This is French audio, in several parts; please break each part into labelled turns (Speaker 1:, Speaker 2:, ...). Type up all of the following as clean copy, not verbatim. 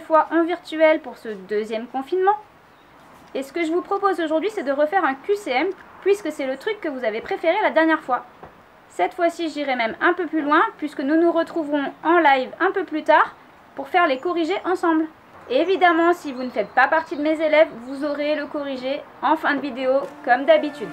Speaker 1: fois en virtuel pour ce deuxième confinement. Et ce que je vous propose aujourd'hui, c'est de refaire un QCM, puisque c'est le truc que vous avez préféré la dernière fois. Cette fois-ci, j'irai même un peu plus loin, puisque nous nous retrouverons en live un peu plus tard pour faire les corrigés ensemble. Et évidemment, si vous ne faites pas partie de mes élèves, vous aurez le corrigé en fin de vidéo, comme d'habitude.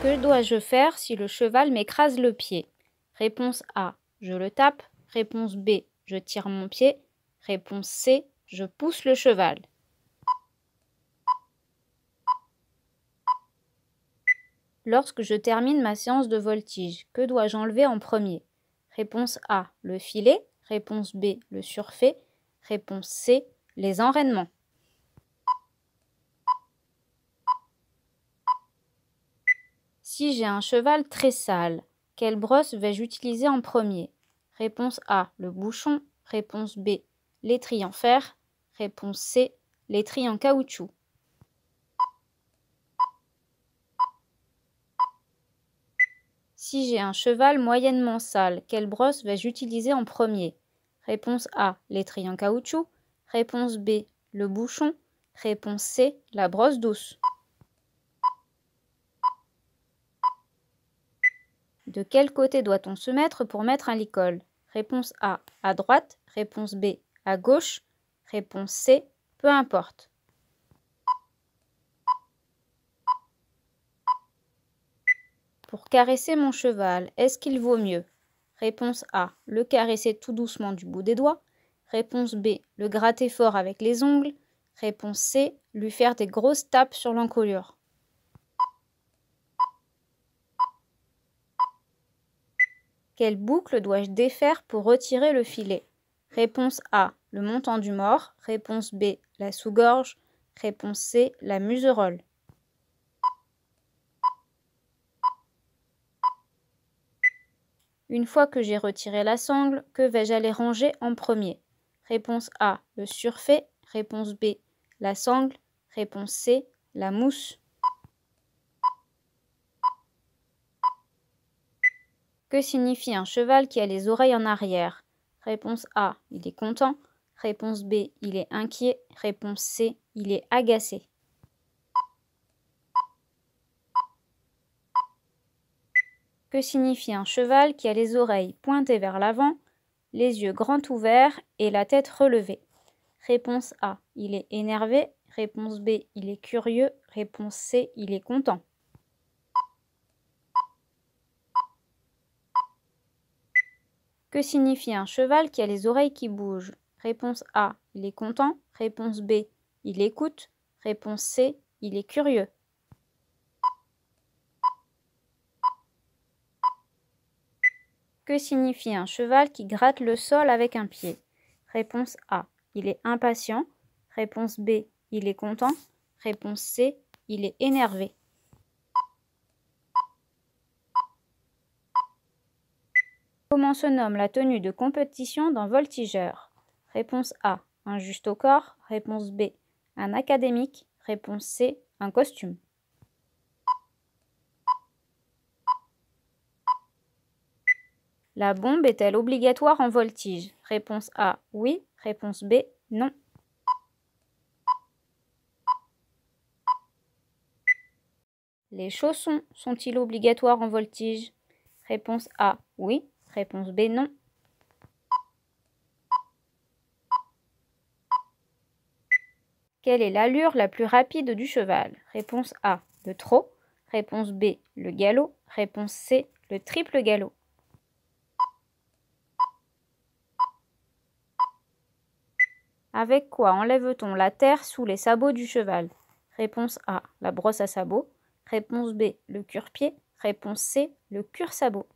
Speaker 1: Que dois-je faire si le cheval m'écrase le pied? Réponse A, je le tape. Réponse B, je tire mon pied. Réponse C, je pousse le cheval. Lorsque je termine ma séance de voltige, que dois-je enlever en premier? Réponse A, le filet. Réponse B, le surfait. Réponse C, les enraînements. Si j'ai un cheval très sale, quelle brosse vais-je utiliser en premier? Réponse A, le bouchon. Réponse B, l'étrie en fer. Réponse C, l'étrie en caoutchouc. Si j'ai un cheval moyennement sale, quelle brosse vais-je utiliser en premier? Réponse A, l'étrie en caoutchouc. Réponse B, le bouchon. Réponse C, la brosse douce. De quel côté doit-on se mettre pour mettre un licol? Réponse A, à droite. Réponse B, à gauche. Réponse C, peu importe. Pour caresser mon cheval, est-ce qu'il vaut mieux? Réponse A, le caresser tout doucement du bout des doigts. Réponse B, le gratter fort avec les ongles. Réponse C, lui faire des grosses tapes sur l'encolure. Quelle boucle dois-je défaire pour retirer le filet? Réponse A, le montant du mors. Réponse B, la sous-gorge. Réponse C, la muserolle. Une fois que j'ai retiré la sangle, que vais-je aller ranger en premier? Réponse A, le surfait. Réponse B, la sangle. Réponse C, la mousse. Que signifie un cheval qui a les oreilles en arrière? Réponse A, il est content. Réponse B, il est inquiet. Réponse C, il est agacé. Que signifie un cheval qui a les oreilles pointées vers l'avant, les yeux grands ouverts et la tête relevée? Réponse A, il est énervé. Réponse B, il est curieux. Réponse C, il est content. Que signifie un cheval qui a les oreilles qui bougent? Réponse A, il est content. Réponse B, il écoute. Réponse C, il est curieux. Que signifie un cheval qui gratte le sol avec un pied? Réponse A, il est impatient. Réponse B, il est content. Réponse C, il est énervé. Comment se nomme la tenue de compétition d'un voltigeur? Réponse A, un juste au corps. Réponse B, un académique. Réponse C, un costume. La bombe est-elle obligatoire en voltige? Réponse A, oui. Réponse B, non. Les chaussons sont-ils obligatoires en voltige? Réponse A, oui. Réponse B, non. Quelle est l'allure la plus rapide du cheval? Réponse A, le trot. Réponse B, le galop. Réponse C, le triple galop. Avec quoi enlève-t-on la terre sous les sabots du cheval? Réponse A, la brosse à sabots. Réponse B, le cure-pied. Réponse C, le cure-sabot.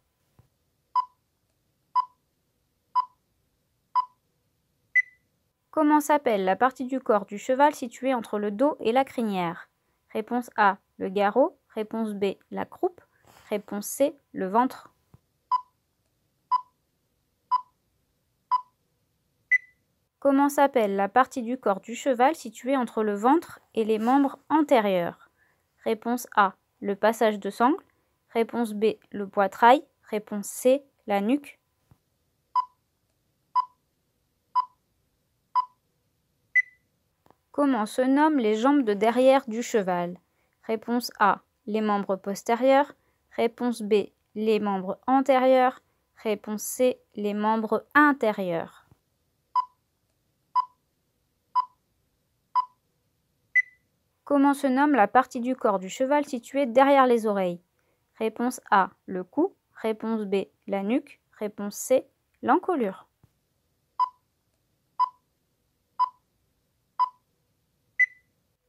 Speaker 1: Comment s'appelle la partie du corps du cheval située entre le dos et la crinière? Réponse A, le garrot. Réponse B, la croupe. Réponse C, le ventre. Comment s'appelle la partie du corps du cheval située entre le ventre et les membres antérieurs? Réponse A, le passage de sangle. Réponse B, le poitrail. Réponse C, la nuque. Comment se nomment les jambes de derrière du cheval? Réponse A, les membres postérieurs. Réponse B, les membres antérieurs. Réponse C, les membres intérieurs. Comment se nomme la partie du corps du cheval située derrière les oreilles? Réponse A, le cou. Réponse B, la nuque. Réponse C, l'encolure.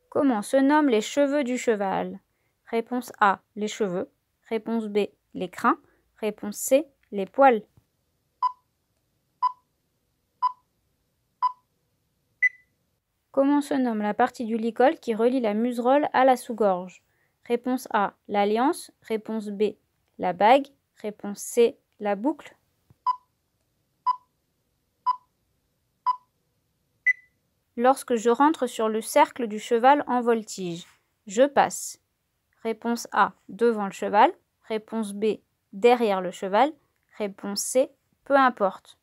Speaker 1: Comment se nomment les cheveux du cheval? Réponse A, les cheveux. Réponse B, les crins. Réponse C, les poils. Comment se nomme la partie du licol qui relie la muserolle à la sous-gorge? Réponse A, l'alliance. Réponse B, la bague. Réponse C, la boucle. Lorsque je rentre sur le cercle du cheval en voltige, je passe. Réponse A, devant le cheval. Réponse B, derrière le cheval. Réponse C, peu importe.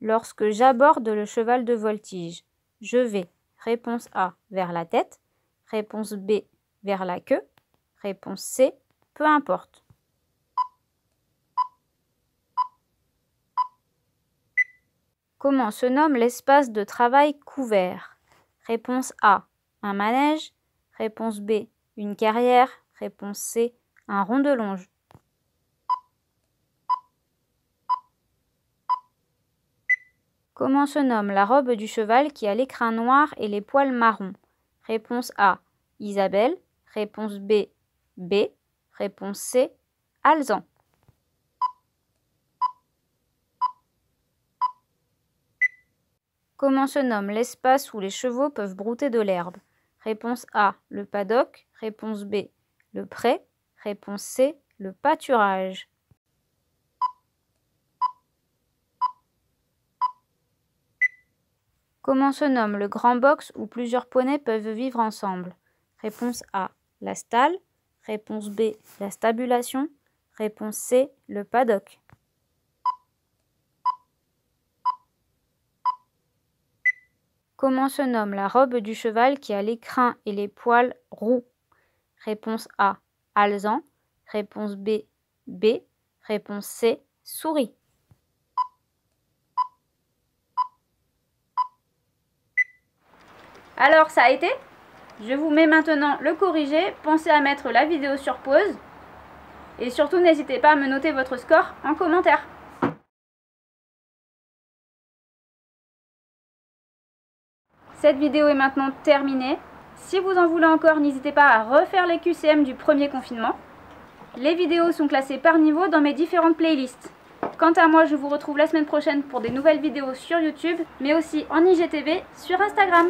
Speaker 1: Lorsque j'aborde le cheval de voltige, je vais. Réponse A, vers la tête. Réponse B, vers la queue. Réponse C, peu importe. Comment se nomme l'espace de travail couvert? Réponse A, un manège. Réponse B, une carrière. Réponse C, un rond de longe. Comment se nomme la robe du cheval qui a l'écrin noir et les poils marrons? Réponse A, Isabelle. Réponse B, B. Réponse C, Alzan. Comment se nomme l'espace où les chevaux peuvent brouter de l'herbe? Réponse A, le paddock. Réponse B, le pré. Réponse C, le pâturage. Comment se nomme le grand box où plusieurs poneys peuvent vivre ensemble? Réponse A, la stalle. Réponse B, la stabulation. Réponse C, le paddock. Comment se nomme la robe du cheval qui a l'écrin et les poils roux? Réponse A, alezan. Réponse B, B. Réponse C, souris. Alors, ça a été? Je vous mets maintenant le corrigé. Pensez à mettre la vidéo sur pause. Et surtout, n'hésitez pas à me noter votre score en commentaire. Cette vidéo est maintenant terminée. Si vous en voulez encore, n'hésitez pas à refaire les QCM du premier confinement. Les vidéos sont classées par niveau dans mes différentes playlists. Quant à moi, je vous retrouve la semaine prochaine pour des nouvelles vidéos sur YouTube, mais aussi en IGTV sur Instagram.